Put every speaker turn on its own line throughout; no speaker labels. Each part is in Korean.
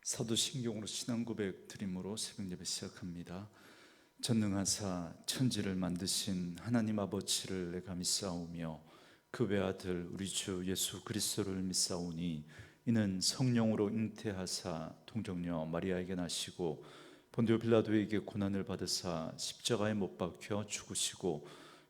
사도신경으로 신앙 고백 드림으로 새벽 예배 시작합니다. 전능하사 천지를 만드신 하나님 아버지를 내가 믿사오며 그 외아들 우리 주 예수 그리스도를 믿사오니 이는 성령으로 잉태하사 동정녀 마리아에게 나시고 본디오 빌라도에게 고난을 받으사 십자가에 못 박혀 죽으시고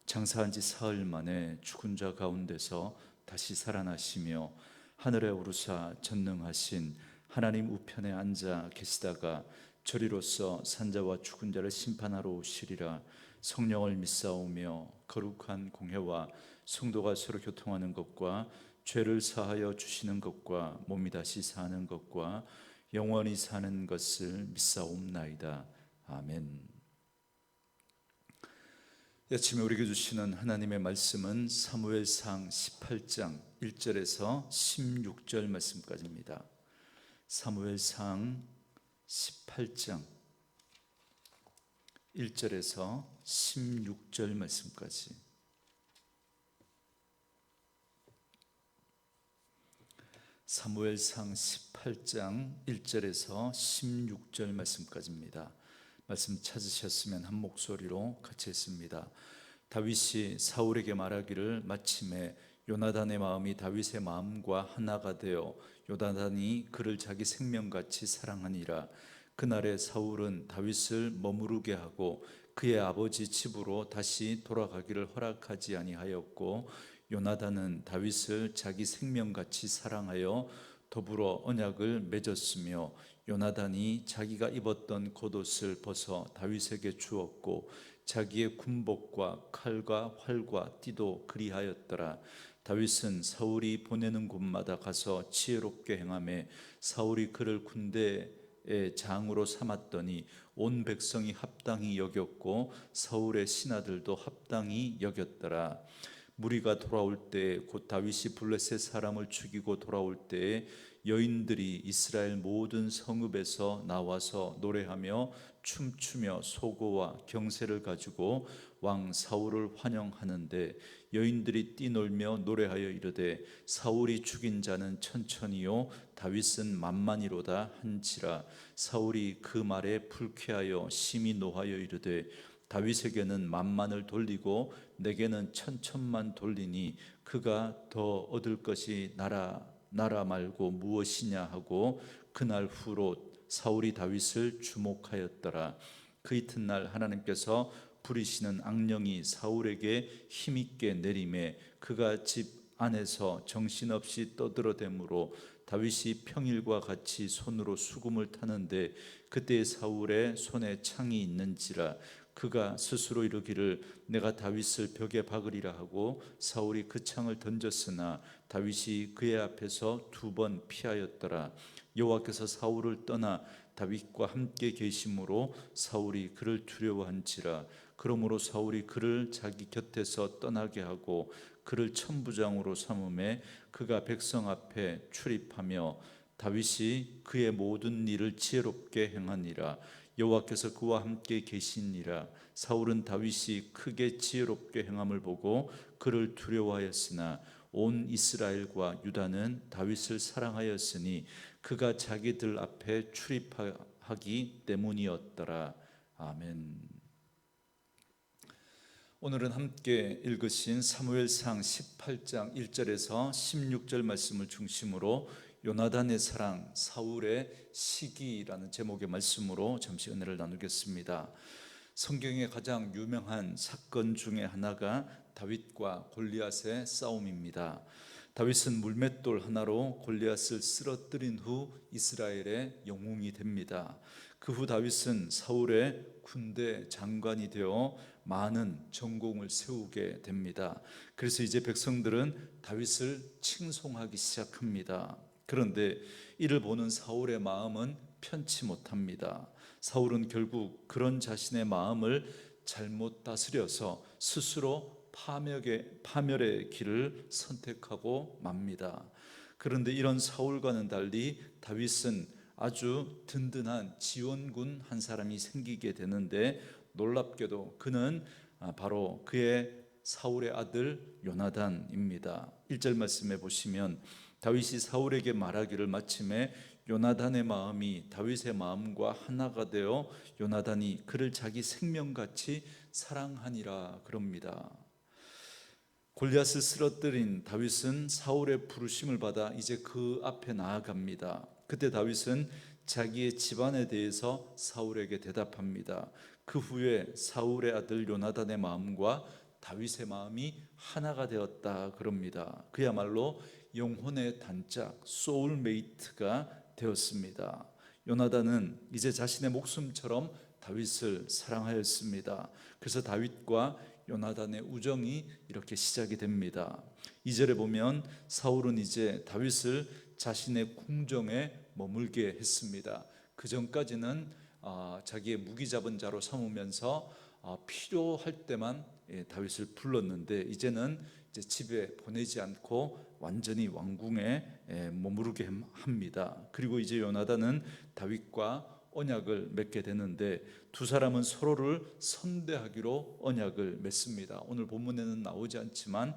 장사한 지 사흘 만에 죽은 자 가운데서 다시 살아나시며 하늘에 오르사 전능하신 하나님 우편에 앉아 계시다가 저리로서 산자와 죽은 자를 심판하러 오시리라. 성령을 믿사오며 거룩한 공회와 성도가 서로 교통하는 것과 죄를 사하여 주시는 것과 몸이 다시 사는 것과 영원히 사는 것을 믿사옵나이다. 아멘. 이 아침에 우리에게 주시는 하나님의 말씀은 사무엘상 18장 1절에서 16절 말씀까지입니다. 사무엘상 18장 1절에서 16절 말씀까지. 사무엘상 18장 1절에서 16절 말씀까지입니다. 말씀 찾으셨으면 한 목소리로 같이 했습니다. 다윗이 사울에게 말하기를 마침에 요나단의 마음이 다윗의 마음과 하나가 되어 요나단이 그를 자기 생명같이 사랑하니라. 그날에 사울은 다윗을 머무르게 하고 그의 아버지 집으로 다시 돌아가기를 허락하지 아니하였고 요나단은 다윗을 자기 생명같이 사랑하여 더불어 언약을 맺었으며 요나단이 자기가 입었던 겉옷을 벗어 다윗에게 주었고 자기의 군복과 칼과 활과 띠도 그리하였더라. 다윗은 사울이 보내는 곳마다 가서 지혜롭게 행하며 사울이 그를 군대의 장으로 삼았더니 온 백성이 합당히 여겼고 사울의 신하들도 합당히 여겼더라. 무리가 돌아올 때에 곧 다윗이 블레셋 사람을 죽이고 돌아올 때에 여인들이 이스라엘 모든 성읍에서 나와서 노래하며 춤추며 소고와 경세를 가지고 왕 사울을 환영하는데 여인들이 뛰놀며 노래하여 이르되 사울이 죽인 자는 천천히요 다윗은 만만이로다 한지라. 사울이 그 말에 불쾌하여 심히 노하여 이르되 다윗에게는 만만을 돌리고 내게는 천천만 돌리니 그가 더 얻을 것이 나라 말고 무엇이냐 하고 그날 후로 사울이 다윗을 주목하였더라. 그 이튿날 하나님께서 부리시는 악령이 사울에게 힘있게 내림에 그가 집 안에서 정신없이 떠들어대므로 다윗이 평일과 같이 손으로 수금을 타는데 그때 사울의 손에 창이 있는지라. 그가 스스로 이르기를 내가 다윗을 벽에 박으리라 하고 사울이 그 창을 던졌으나 다윗이 그의 앞에서 2번 피하였더라. 여호와께서 사울을 떠나 다윗과 함께 계심으로 사울이 그를 두려워한지라. 그러므로 사울이 그를 자기 곁에서 떠나게 하고 그를 천부장으로 삼음에 그가 백성 앞에 출입하며 다윗이 그의 모든 일을 지혜롭게 행하니라. 여호와께서 그와 함께 계시니라. 사울은 다윗이 크게 지혜롭게 행함을 보고 그를 두려워하였으나 온 이스라엘과 유다는 다윗을 사랑하였으니 그가 자기들 앞에 출입하기 때문이었더라. 아멘. 오늘은 함께 읽으신 사무엘상 18장 1절에서 16절 말씀을 중심으로 요나단의 사랑, 사울의 시기라는 제목의 말씀으로 잠시 은혜를 나누겠습니다. 성경의 가장 유명한 사건 중에 하나가 다윗과 골리앗의 싸움입니다. 다윗은 물맷돌 하나로 골리앗을 쓰러뜨린 후 이스라엘의 영웅이 됩니다. 그 후 다윗은 사울의 군대 장관이 되어 많은 전공을 세우게 됩니다. 그래서 이제 백성들은 다윗을 칭송하기 시작합니다. 그런데 이를 보는 사울의 마음은 편치 못합니다. 사울은 결국 그런 자신의 마음을 잘못 다스려서 스스로 파멸의 길을 선택하고 맙니다. 그런데 이런 사울과는 달리 다윗은 아주 든든한 지원군 한 사람이 생기게 되는데 놀랍게도 그는 바로 그의 사울의 아들 요나단입니다. 1절 말씀에 보시면 다윗이 사울에게 말하기를 마침에 요나단의 마음이 다윗의 마음과 하나가 되어 요나단이 그를 자기 생명같이 사랑하니라 그럽니다. 골리앗을 쓰러뜨린 다윗은 사울의 부르심을 받아 이제 그 앞에 나아갑니다. 그때 다윗은 자기의 집안에 대해서 사울에게 대답합니다. 그 후에 사울의 아들 요나단의 마음과 다윗의 마음이 하나가 되었다 그럽니다. 그야말로 영혼의 단짝, 소울메이트가 되었습니다. 요나단은 이제 자신의 목숨처럼 다윗을 사랑하였습니다. 그래서 다윗과 요나단의 우정이 이렇게 시작이 됩니다. 2절에 보면 사울은 이제 다윗을 자신의 궁정에 머물게 했습니다. 그 전까지는 자기의 무기 잡은 자로 삼으면서 필요할 때만 다윗을 불렀는데 이제는 이제 집에 보내지 않고 완전히 왕궁에 머무르게 합니다. 그리고 이제 요나단은 다윗과 언약을 맺게 되는데 두 사람은 서로를 선대하기로 언약을 맺습니다. 오늘 본문에는 나오지 않지만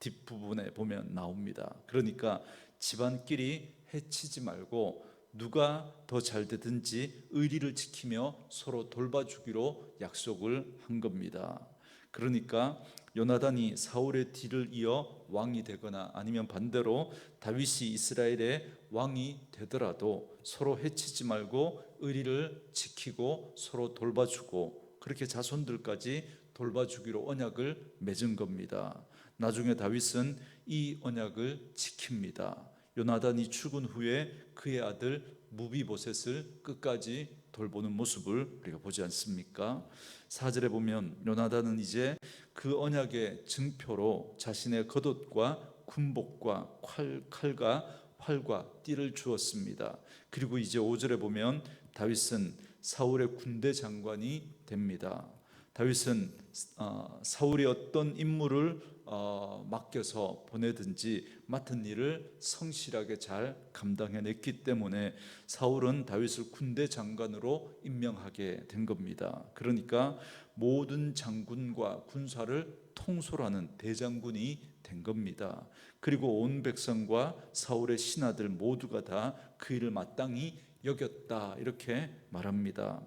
뒷부분에 보면 나옵니다. 그러니까 집안끼리 해치지 말고 누가 더 잘 되든지 의리를 지키며 서로 돌봐주기로 약속을 한 겁니다. 그러니까 요나단이 사울의 뒤를 이어 왕이 되거나 아니면 반대로 다윗이 이스라엘의 왕이 되더라도 서로 해치지 말고 의리를 지키고 서로 돌봐주고 그렇게 자손들까지 돌봐주기로 언약을 맺은 겁니다. 나중에 다윗은 이 언약을 지킵니다. 요나단이 죽은 후에 그의 아들 무비보셋을 끝까지 돌보는 모습을 우리가 보지 않습니까? 4절에 보면 요나단은 이제 그 언약의 증표로 자신의 겉옷과 군복과 칼과 활과 띠를 주었습니다. 그리고 이제 5절에 보면 다윗은 사울의 군대 장관이 됩니다. 다윗은 사울이 어떤 임무를 맡겨서 보내든지 맡은 일을 성실하게 잘 감당해냈기 때문에 사울은 다윗을 군대 장관으로 임명하게 된 겁니다. 그러니까 모든 장군과 군사를 통솔하는 대장군이 된 겁니다. 그리고 온 백성과 사울의 신하들 모두가 다 그 일을 마땅히 여겼다 이렇게 말합니다.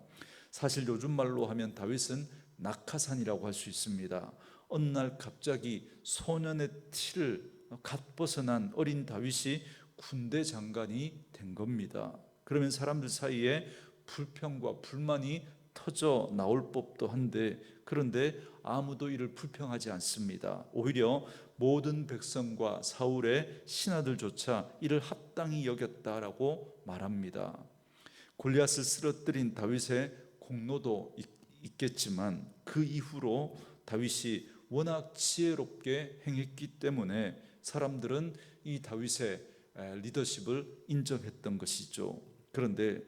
사실 요즘 말로 하면 다윗은 낙하산이라고 할 수 있습니다. 어느 날 갑자기 소년의 티를 갓 벗어난 어린 다윗이 군대 장관이 된 겁니다. 그러면 사람들 사이에 불평과 불만이 터져 나올 법도 한데 그런데 아무도 이를 불평하지 않습니다. 오히려 모든 백성과 사울의 신하들조차 이를 합당히 여겼다라고 말합니다. 골리앗을 쓰러뜨린 다윗의 공로도 있겠지만 그 이후로 다윗이 워낙 지혜롭게 행했기 때문에 사람들은 이 다윗의 리더십을 인정했던 것이죠. 그런데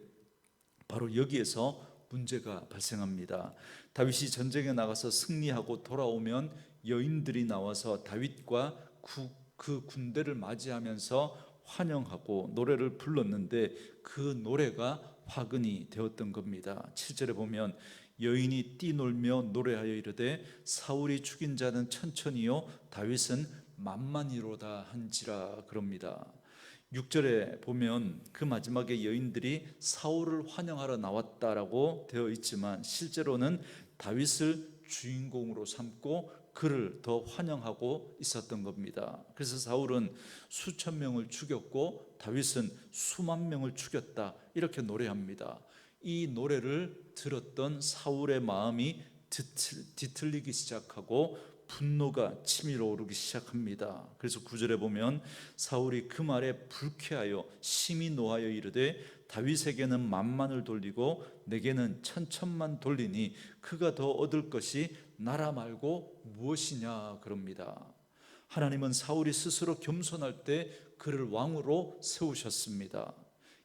바로 여기에서 문제가 발생합니다. 다윗이 전쟁에 나가서 승리하고 돌아오면 여인들이 나와서 다윗과 그 군대를 맞이하면서 환영하고 노래를 불렀는데 그 노래가 화근이 되었던 겁니다. 7절에 보면 여인이 뛰놀며 노래하여 이르되 사울이 죽인 자는 천천히요 다윗은 만만히로다 한지라 그럽니다. 6절에 보면 그 마지막에 여인들이 사울을 환영하러 나왔다라고 되어 있지만 실제로는 다윗을 주인공으로 삼고 그를 더 환영하고 있었던 겁니다. 그래서 사울은 수천 명을 죽였고 다윗은 수만 명을 죽였다 이렇게 노래합니다. 이 노래를 들었던 사울의 마음이 뒤틀리기 시작하고 분노가 치밀어 오르기 시작합니다. 그래서 9절에 보면 사울이 그 말에 불쾌하여 심히 노하여 이르되 다윗에게는 만만을 돌리고 내게는 천천만 돌리니 그가 더 얻을 것이 나라 말고 무엇이냐 그럽니다. 하나님은 사울이 스스로 겸손할 때 그를 왕으로 세우셨습니다.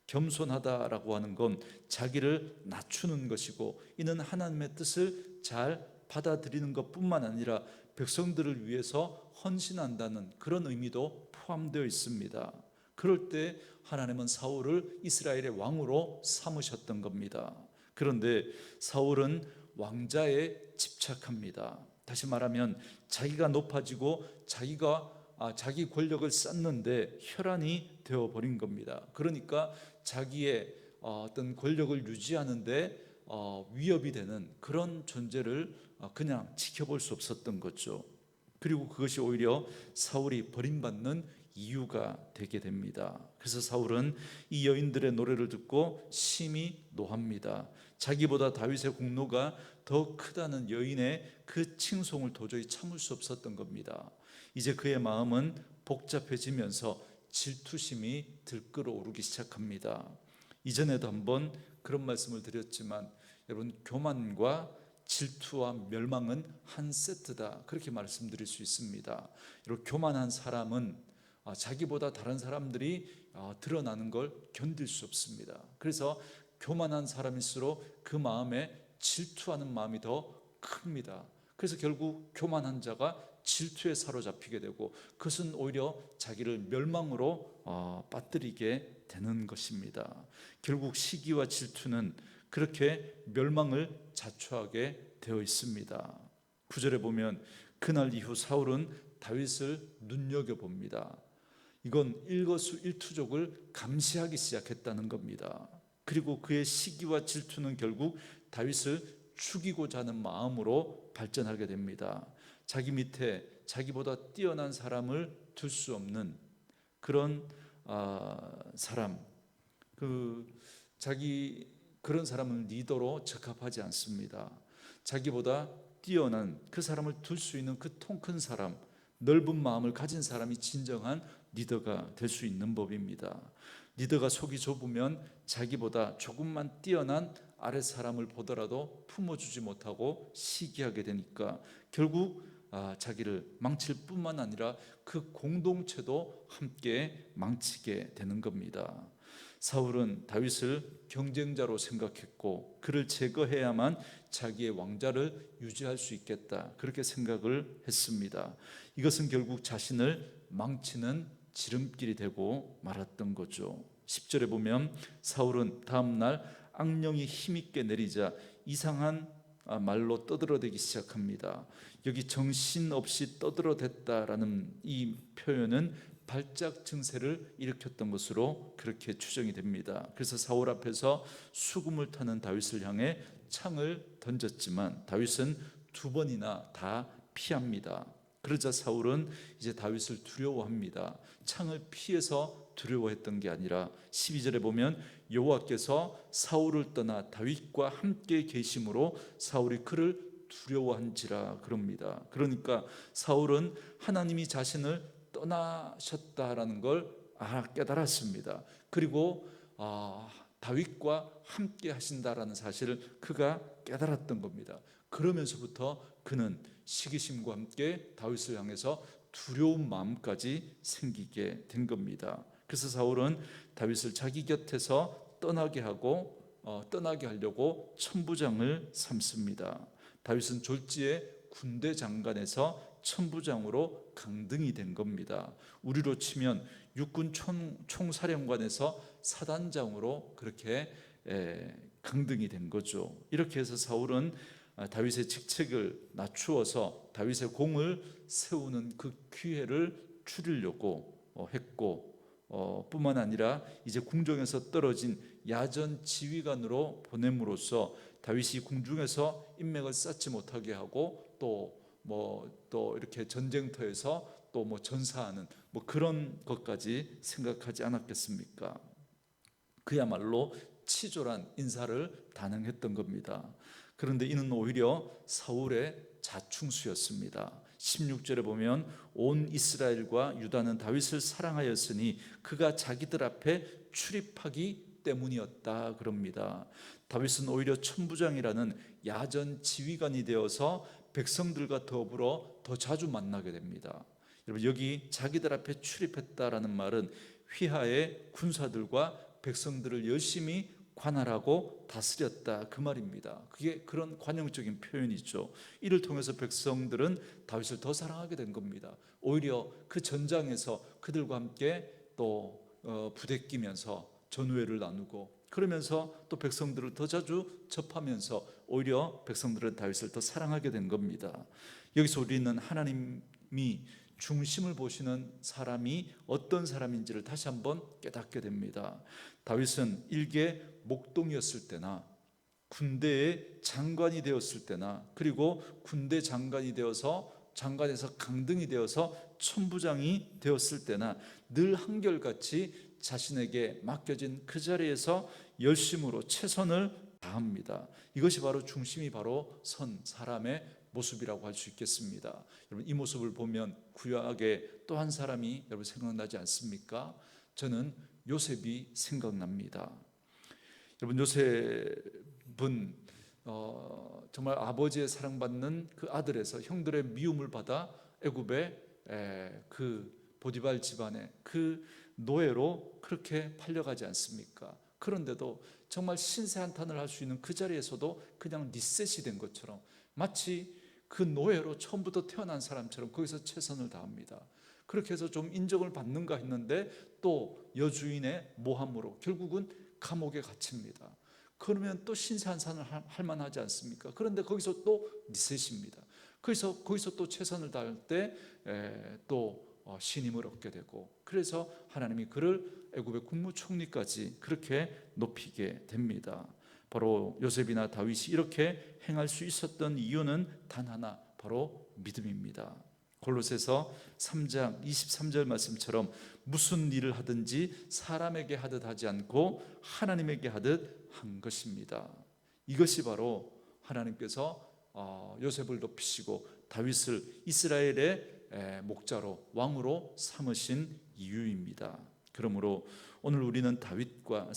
겸손하다라고 하는 건 자기를 낮추는 것이고 이는 하나님의 뜻을 잘 받아들이는 것뿐만 아니라 백성들을 위해서 헌신한다는 그런 의미도 포함되어 있습니다. 그럴 때 하나님은 사울을 이스라엘의 왕으로 삼으셨던 겁니다. 그런데 사울은 왕자에 집착합니다. 다시 말하면 자기가 높아지고 자기가 자기 권력을 쌓는데 혈안이 되어버린 겁니다. 그러니까 자기의 어떤 권력을 유지하는데 위협이 되는 그런 존재를 그냥 지켜볼 수 없었던 거죠. 그리고 그것이 오히려 사울이 버림받는 이유가 되게 됩니다. 그래서 사울은 이 여인들의 노래를 듣고 심히 노합니다. 자기보다 다윗의 공로가 더 크다는 여인의 그 칭송을 도저히 참을 수 없었던 겁니다. 이제 그의 마음은 복잡해지면서 질투심이 들끓어오르기 시작합니다. 이전에도 한번 그런 말씀을 드렸지만 여러분, 교만과 질투와 멸망은 한 세트다, 그렇게 말씀드릴 수 있습니다. 여러분, 교만한 사람은 자기보다 다른 사람들이 드러나는 걸 견딜 수 없습니다. 그래서 교만한 사람일수록 그 마음에 질투하는 마음이 더 큽니다. 그래서 결국 교만한 자가 질투에 사로잡히게 되고 그것은 오히려 자기를 멸망으로 빠뜨리게 되는 것입니다. 결국 시기와 질투는 그렇게 멸망을 자초하게 되어 있습니다. 9절에 보면 그날 이후 사울은 다윗을 눈여겨봅니다. 이건 일거수일투족을 감시하기 시작했다는 겁니다. 그리고 그의 시기와 질투는 결국 다윗을 죽이고자 하는 마음으로 발전하게 됩니다. 자기 밑에 자기보다 뛰어난 사람을 둘 수 없는 그런 사람, 그런 사람은 리더로 적합하지 않습니다. 자기보다 뛰어난 그 사람을 둘 수 있는 그 통 큰 사람, 넓은 마음을 가진 사람이 진정한 리더가 될 수 있는 법입니다. 리더가 속이 좁으면 자기보다 조금만 뛰어난 아랫 사람을 보더라도 품어주지 못하고 시기하게 되니까 결국 자기를 망칠 뿐만 아니라 그 공동체도 함께 망치게 되는 겁니다. 사울은 다윗을 경쟁자로 생각했고 그를 제거해야만 자기의 왕자를 유지할 수 있겠다, 그렇게 생각을 했습니다. 이것은 결국 자신을 망치는 지름길이 되고 말았던 거죠. 10절에 보면 사울은 다음 날 악령이 힘있게 내리자 이상한 말로 떠들어대기 시작합니다. 여기 정신없이 떠들어댔다라는 이 표현은 발작 증세를 일으켰던 것으로 그렇게 추정이 됩니다. 그래서 사울 앞에서 수금을 타는 다윗을 향해 창을 던졌지만 다윗은 2번이나 다 피합니다. 그러자 사울은 이제 다윗을 두려워합니다. 창을 피해서 두려워했던 게 아니라 12절에 보면 여호와께서 사울을 떠나 다윗과 함께 계심으로 사울이 그를 두려워한지라 그럽니다. 그러니까 사울은 하나님이 자신을 떠나셨다라는 걸 깨달았습니다. 그리고 다윗과 함께 하신다라는 사실을 그가 깨달았던 겁니다. 그러면서부터 그는 시기심과 함께 다윗을 향해서 두려운 마음까지 생기게 된 겁니다. 그래서 사울은 다윗을 자기 곁에서 떠나게 하려고 천부장을 삼습니다. 다윗은 졸지에 군대 장관에서 천부장으로 강등이 된 겁니다. 우리로 치면 육군 총사령관에서 사단장으로 그렇게 강등이 된 거죠. 이렇게 해서 사울은 다윗의 직책을 낮추어서 다윗의 공을 세우는 그 기회를 줄이려고 했고, 뿐만 아니라 이제 궁정에서 떨어진 야전 지휘관으로 보냄으로써 다윗이 궁중에서 인맥을 쌓지 못하게 하고 또 이렇게 전쟁터에서 또 전사하는 그런 것까지 생각하지 않았겠습니까? 그야말로 치졸한 인사를 단행했던 겁니다. 그런데 이는 오히려 사울의 자충수였습니다. 16절에 보면 온 이스라엘과 유다는 다윗을 사랑하였으니 그가 자기들 앞에 출입하기 때문이었다 그럽니다. 다윗은 오히려 천부장이라는 야전 지휘관이 되어서 백성들과 더불어 더 자주 만나게 됩니다. 여러분, 여기 자기들 앞에 출입했다라는 말은 휘하의 군사들과 백성들을 열심히 관할하고 다스렸다 그 말입니다. 그게 그런 관용적인 표현이죠. 이를 통해서 백성들은 다윗을 더 사랑하게 된 겁니다. 오히려 그 전장에서 그들과 함께 또 부대끼면서 전우회를 나누고 그러면서 또 백성들을 더 자주 접하면서 오히려 백성들은 다윗을 더 사랑하게 된 겁니다. 여기서 우리는 하나님이 중심을 보시는 사람이 어떤 사람인지를 다시 한번 깨닫게 됩니다. 다윗은 일개 목동이었을 때나 군대의 장관이 되었을 때나 그리고 군대 장관이 되어서 장관에서 강등이 되어서 천부장이 되었을 때나 늘 한결같이 자신에게 맡겨진 그 자리에서 열심으로 최선을 다합니다. 이것이 바로 중심이 바로 선 사람의 모습이라고 할 수 있겠습니다. 여러분, 이 모습을 보면 구약의 또 한 사람이 여러분 생각나지 않습니까? 저는 요셉이 생각납니다. 여러분, 요셉은 정말 아버지의 사랑받는 그 아들에서 형들의 미움을 받아 애굽의 그 보디발 집안의 그 노예로 그렇게 팔려가지 않습니까? 그런데도 정말 신세 한탄을 할 수 있는 그 자리에서도 그냥 리셋이 된 것처럼 마치 그 노예로 처음부터 태어난 사람처럼 거기서 최선을 다합니다. 그렇게 해서 좀 인정을 받는가 했는데 또 여주인의 모함으로 결국은 감옥에 갇힙니다. 그러면 또 신세 한탄을 할 만하지 않습니까? 그런데 거기서 또 리셋입니다. 거기서 또 최선을 다할 때 또 신임을 얻게 되고, 그래서 하나님이 그를 애굽의 국무총리까지 그렇게 높이게 됩니다. 바로 요셉이나 다윗이 이렇게 행할 수 있었던 이유는 단 하나, 바로 믿음입니다. 골로새서 3장 23절 말씀처럼 무슨 일을 하든지 사람에게 하듯 하지 않고 하나님에게 하듯 한 것입니다. 이것이 바로 하나님께서 요셉을 높이시고 다윗을 이스라엘의 목자로 왕으로 삼으신 이유입니다. 그러므로 오늘 우리는 다윗과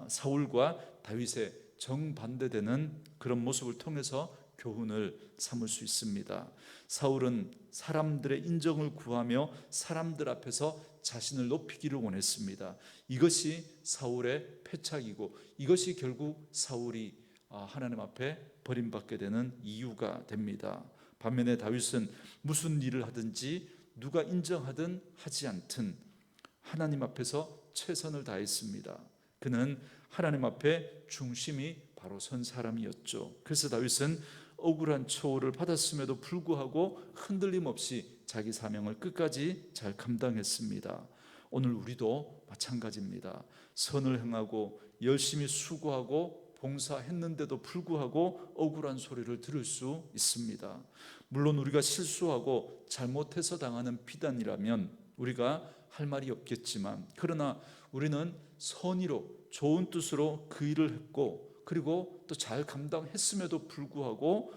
사울과 다윗의 정반대되는 그런 모습을 통해서 교훈을 삼을 수 있습니다. 사울은 사람들의 인정을 구하며 사람들 앞에서 자신을 높이기를 원했습니다. 이것이 사울의 패착이고 이것이 결국 사울이 하나님 앞에 버림받게 되는 이유가 됩니다. 반면에 다윗은 무슨 일을 하든지 누가 인정하든 하지 않든 하나님 앞에서 최선을 다했습니다. 그는 하나님 앞에 중심이 바로 선 사람이었죠. 그래서 다윗은 억울한 처우를 받았음에도 불구하고 흔들림 없이 자기 사명을 끝까지 잘 감당했습니다. 오늘 우리도 마찬가지입니다. 선을 행하고 열심히 수고하고 봉사했는데도 불구하고 억울한 소리를 들을 수 있습니다. 물론 우리가 실수하고 잘못해서 당하는 비단이라면 우리가 할 말이 없겠지만, 그러나 우리는 선의로 좋은 뜻으로 그 일을 했고 그리고 또 잘 감당했음에도 불구하고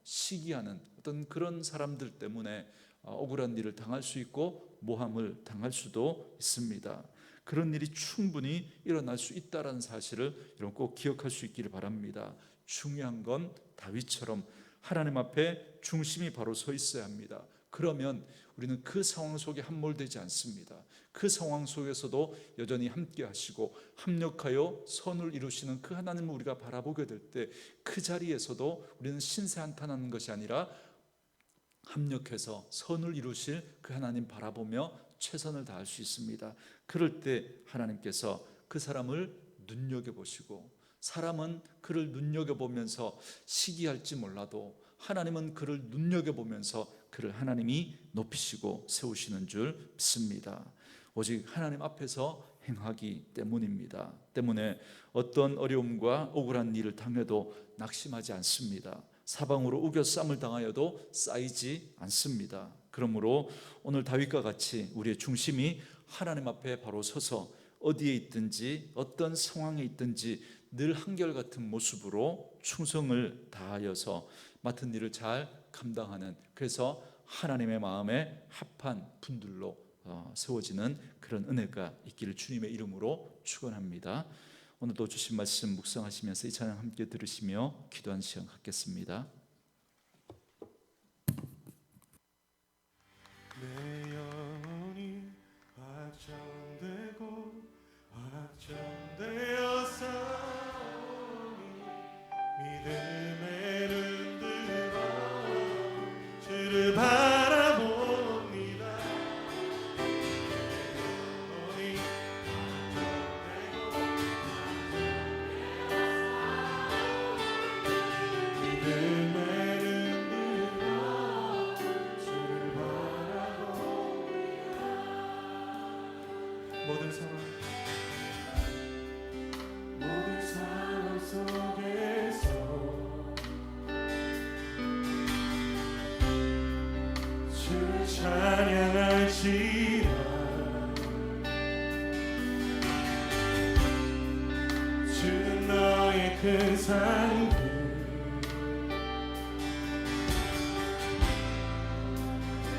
시기하는 어떤 그런 사람들 때문에 억울한 일을 당할 수 있고 모함을 당할 수도 있습니다. 그런 일이 충분히 일어날 수 있다는 사실을 여러분 꼭 기억할 수 있기를 바랍니다. 중요한 건 다윗처럼 하나님 앞에 중심이 바로 서 있어야 합니다. 그러면 우리는 그 상황 속에 함몰되지 않습니다. 그 상황 속에서도 여전히 함께 하시고 합력하여 선을 이루시는 그 하나님을 우리가 바라보게 될 때 그 자리에서도 우리는 신세 한탄하는 것이 아니라 합력해서 선을 이루실 그 하나님 바라보며 최선을 다할 수 있습니다. 그럴 때 하나님께서 그 사람을 눈여겨보시고, 사람은 그를 눈여겨보면서 시기할지 몰라도 하나님은 그를 눈여겨보면서 그를 하나님이 높이시고 세우시는 줄 믿습니다. 오직 하나님 앞에서 행하기 때문입니다. 때문에 어떤 어려움과 억울한 일을 당해도 낙심하지 않습니다. 사방으로 우겨쌈을 당하여도 쌓이지 않습니다. 그러므로 오늘 다윗과 같이 우리의 중심이 하나님 앞에 바로 서서 어디에 있든지 어떤 상황에 있든지 늘 한결같은 모습으로 충성을 다하여서 맡은 일을 잘 감당하는, 그래서 하나님의 마음에 합한 분들로 세워지는 그런 은혜가 있기를 주님의 이름으로 축원합니다. 오늘도 주신 말씀 묵상하시면서 이 찬양 함께 들으시며 기도한 시간 갖겠습니다.
내 영혼이 확정되어 싸우니 믿음의 눈 들어 주를 바라봅니다. 영혼이 믿음의 눈 들어 주를 바라봅니다. 것이라 주는 너의 큰 산길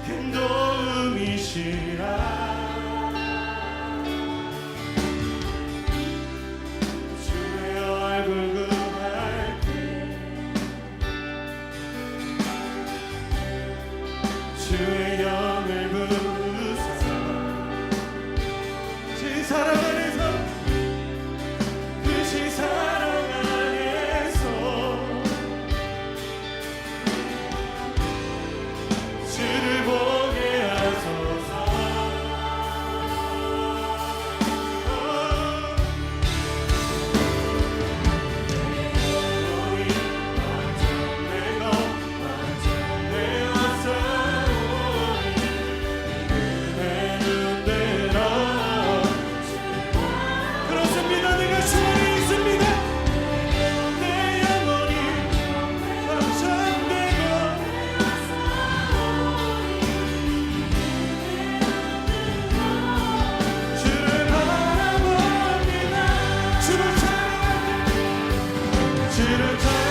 큰 도움이시라 주의 얼굴 구할게 주의 영을 부으사 주 사랑 안에서 그 사랑 안에서 주를 보게 하소서 너희 내 것 내 왔사오니 내 눈대로 그렇습니다. 내가 주 안에 있습니다. 내 영혼이 감전되고 주를 바라봅니다. 주를 찬양합니다. 주를 찬양합니다.